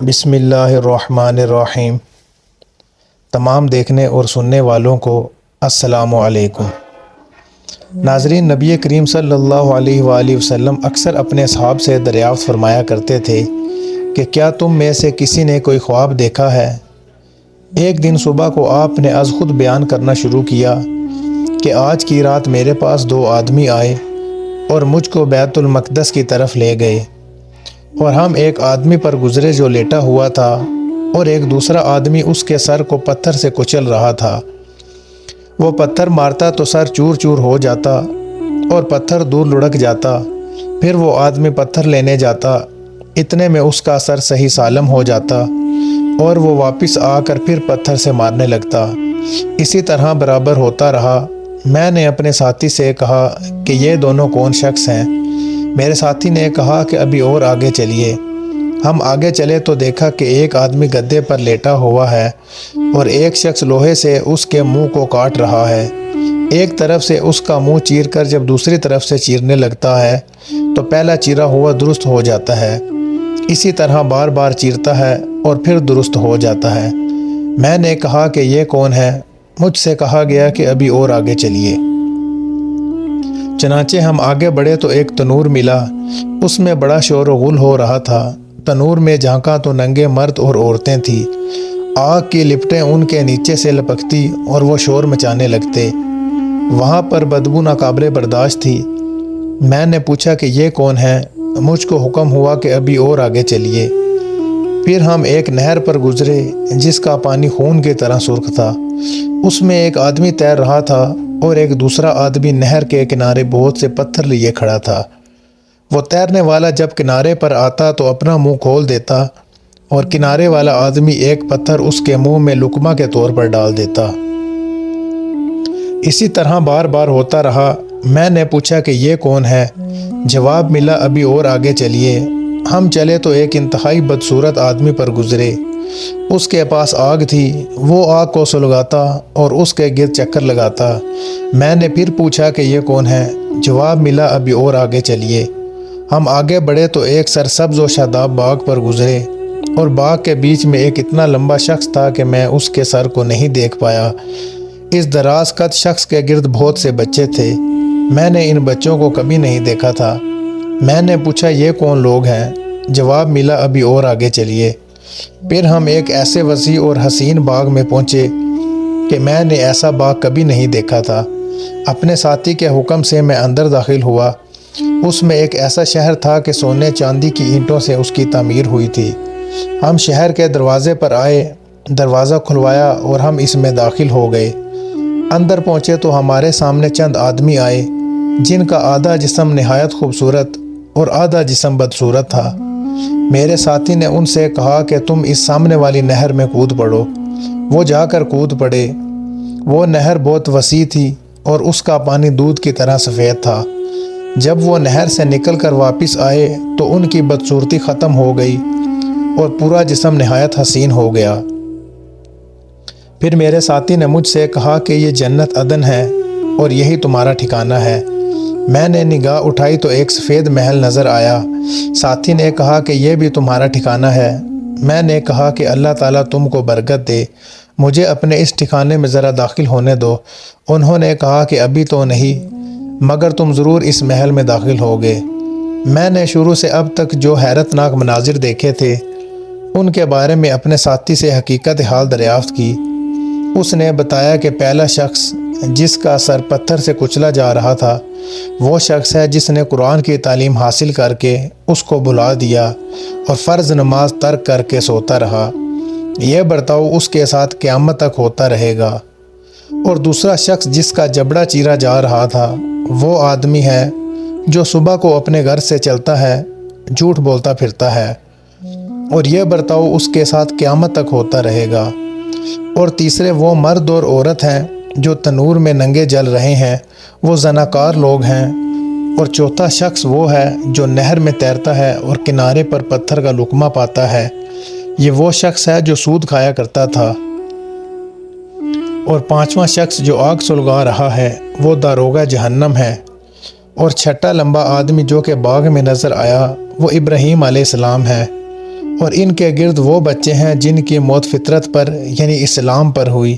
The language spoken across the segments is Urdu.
بسم اللہ الرحمن الرحیم۔ تمام دیکھنے اور سننے والوں کو السلام علیکم۔ ناظرین، نبی کریم صلی اللہ علیہ وآلہ وسلم اکثر اپنے اصحاب سے دریافت فرمایا کرتے تھے کہ کیا تم میں سے کسی نے کوئی خواب دیکھا ہے؟ ایک دن صبح کو آپ نے از خود بیان کرنا شروع کیا کہ آج کی رات میرے پاس 2 آدمی آئے اور مجھ کو بیت المقدس کی طرف لے گئے، اور ہم ایک آدمی پر گزرے جو لیٹا ہوا تھا، اور ایک دوسرا آدمی اس کے سر کو پتھر سے کچل رہا تھا۔ وہ پتھر مارتا تو سر چور چور ہو جاتا اور پتھر دور لڑک جاتا۔ پھر وہ آدمی پتھر لینے جاتا، اتنے میں اس کا سر صحیح سالم ہو جاتا اور وہ واپس آ کر پھر پتھر سے مارنے لگتا۔ اسی طرح برابر ہوتا رہا۔ میں نے اپنے ساتھی سے کہا کہ یہ دونوں کون شخص ہیں؟ میرے ساتھی نے کہا کہ ابھی اور آگے چلیے۔ ہم آگے چلے تو دیکھا کہ ایک آدمی گدے پر لیٹا ہوا ہے اور ایک شخص لوہے سے اس کے منہ کو کاٹ رہا ہے۔ ایک طرف سے اس کا منہ چیر کر جب دوسری طرف سے چیرنے لگتا ہے تو پہلا چیرا ہوا درست ہو جاتا ہے، اسی طرح بار بار چیرتا ہے اور پھر درست ہو جاتا ہے۔ میں نے کہا کہ یہ کون ہے؟ مجھ سے کہا گیا کہ ابھی اور آگے چلیے۔ چنانچہ ہم آگے بڑھے تو ایک تنور ملا، اس میں بڑا شور و غل ہو رہا تھا۔ تنور میں جھانکا تو ننگے مرد اور عورتیں تھیں۔ آگ کی لپٹیں ان کے نیچے سے لپکتی اور وہ شور مچانے لگتے۔ وہاں پر بدبو ناقابل برداشت تھی۔ میں نے پوچھا کہ یہ کون ہے؟ مجھ کو حکم ہوا کہ ابھی اور آگے چلیے۔ پھر ہم ایک نہر پر گزرے جس کا پانی خون کی طرح سرخ تھا۔ اس میں ایک آدمی تیر رہا تھا اور ایک دوسرا آدمی نہر کے کنارے بہت سے پتھر لیے کھڑا تھا۔ وہ تیرنے والا جب کنارے پر آتا تو اپنا منہ کھول دیتا اور کنارے والا آدمی ایک پتھر اس کے منہ میں لقمہ کے طور پر ڈال دیتا۔ اسی طرح بار بار ہوتا رہا۔ میں نے پوچھا کہ یہ کون ہے؟ جواب ملا ابھی اور آگے چلیے۔ ہم چلے تو ایک انتہائی بدصورت آدمی پر گزرے۔ اس کے پاس آگ تھی، وہ آگ کو سلگاتا اور اس کے گرد چکر لگاتا۔ میں نے پھر پوچھا کہ یہ کون ہے؟ جواب ملا ابھی اور آگے چلیے۔ ہم آگے بڑھے تو ایک سرسبز و شاداب باغ پر گزرے، اور باغ کے بیچ میں ایک اتنا لمبا شخص تھا کہ میں اس کے سر کو نہیں دیکھ پایا۔ اس دراز قد شخص کے گرد بہت سے بچے تھے۔ میں نے ان بچوں کو کبھی نہیں دیکھا تھا۔ میں نے پوچھا یہ کون لوگ ہیں؟ جواب ملا ابھی اور آگے چلیے۔ پھر ہم ایک ایسے وسیع اور حسین باغ میں پہنچے کہ میں نے ایسا باغ کبھی نہیں دیکھا تھا۔ اپنے ساتھی کے حکم سے میں اندر داخل ہوا۔ اس میں ایک ایسا شہر تھا کہ سونے چاندی کی اینٹوں سے اس کی تعمیر ہوئی تھی۔ ہم شہر کے دروازے پر آئے، دروازہ کھلوایا اور ہم اس میں داخل ہو گئے۔ اندر پہنچے تو ہمارے سامنے چند آدمی آئے جن کا آدھا جسم نہایت خوبصورت اور آدھا جسم بدصورت تھا۔ میرے ساتھی نے ان سے کہا کہ تم اس سامنے والی نہر میں کود پڑو۔ وہ جا کر کود پڑے۔ وہ نہر بہت وسیع تھی اور اس کا پانی دودھ کی طرح سفید تھا۔ جب وہ نہر سے نکل کر واپس آئے تو ان کی بدصورتی ختم ہو گئی اور پورا جسم نہایت حسین ہو گیا۔ پھر میرے ساتھی نے مجھ سے کہا کہ یہ جنت عدن ہے اور یہی تمہارا ٹھکانہ ہے۔ میں نے نگاہ اٹھائی تو ایک سفید محل نظر آیا۔ ساتھی نے کہا کہ یہ بھی تمہارا ٹھکانہ ہے۔ میں نے کہا کہ اللہ تعالیٰ تم کو برکت دے، مجھے اپنے اس ٹھکانے میں ذرا داخل ہونے دو۔ انہوں نے کہا کہ ابھی تو نہیں، مگر تم ضرور اس محل میں داخل ہوگے۔ میں نے شروع سے اب تک جو حیرت ناک مناظر دیکھے تھے ان کے بارے میں اپنے ساتھی سے حقیقت حال دریافت کی۔ اس نے بتایا کہ پہلا شخص جس کا سر پتھر سے کچلا جا رہا تھا وہ شخص ہے جس نے قرآن کی تعلیم حاصل کر کے اس کو بھلا دیا اور فرض نماز ترک کر کے سوتا رہا۔ یہ برتاؤ اس کے ساتھ قیامت تک ہوتا رہے گا۔ اور دوسرا شخص جس کا جبڑا چیرا جا رہا تھا وہ آدمی ہے جو صبح کو اپنے گھر سے چلتا ہے، جھوٹ بولتا پھرتا ہے، اور یہ برتاؤ اس کے ساتھ قیامت تک ہوتا رہے گا۔ اور تیسرے وہ مرد اور عورت ہیں جو تنور میں ننگے جل رہے ہیں، وہ زناکار لوگ ہیں۔ اور چوتھا شخص وہ ہے جو نہر میں تیرتا ہے اور کنارے پر پتھر کا لقمہ پاتا ہے، یہ وہ شخص ہے جو سود کھایا کرتا تھا۔ اور پانچواں شخص جو آگ سلگا رہا ہے وہ داروغہ جہنم ہے۔ اور چھٹا لمبا آدمی جو کہ باغ میں نظر آیا وہ ابراہیم علیہ السلام ہے۔ اور ان کے گرد وہ بچے ہیں جن کی موت فطرت پر یعنی اسلام پر ہوئی،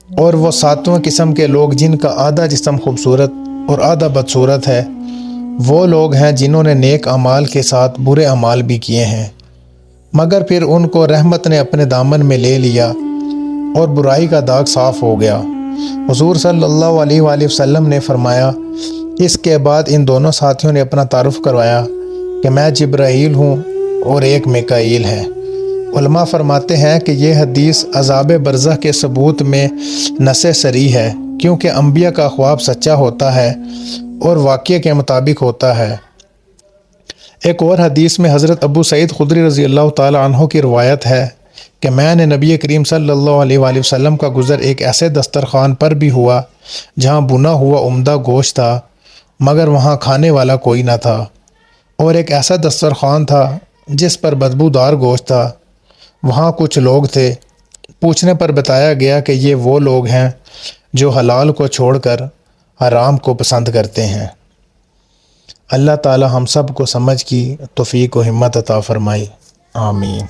اور وہ 7واں قسم کے لوگ جن کا آدھا جسم خوبصورت اور آدھا بدصورت ہے، وہ لوگ ہیں جنہوں نے نیک اعمال کے ساتھ برے اعمال بھی کیے ہیں، مگر پھر ان کو رحمت نے اپنے دامن میں لے لیا اور برائی کا داغ صاف ہو گیا۔ حضور صلی اللہ علیہ وآلہ وسلم نے فرمایا، اس کے بعد ان دونوں ساتھیوں نے اپنا تعارف کروایا کہ میں جبرائیل ہوں اور ایک میکائیل ہے۔ علماء فرماتے ہیں کہ یہ حدیث عذاب برزخ کے ثبوت میں نص صریح ہے، کیونکہ انبیاء کا خواب سچا ہوتا ہے اور واقعے کے مطابق ہوتا ہے۔ ایک اور حدیث میں حضرت ابو سعید خدری رضی اللہ تعالی عنہ کی روایت ہے کہ میں نے نبی کریم صلی اللہ علیہ وآلہ وسلم کا گزر ایک ایسے دسترخوان پر بھی ہوا جہاں بنا ہوا عمدہ گوشت تھا، مگر وہاں کھانے والا کوئی نہ تھا، اور ایک ایسا دسترخوان تھا جس پر بدبودار گوشت تھا، وہاں کچھ لوگ تھے۔ پوچھنے پر بتایا گیا کہ یہ وہ لوگ ہیں جو حلال کو چھوڑ کر حرام کو پسند کرتے ہیں۔ اللہ تعالی ہم سب کو سمجھ کی توفیق و ہمت عطا فرمائے، آمین۔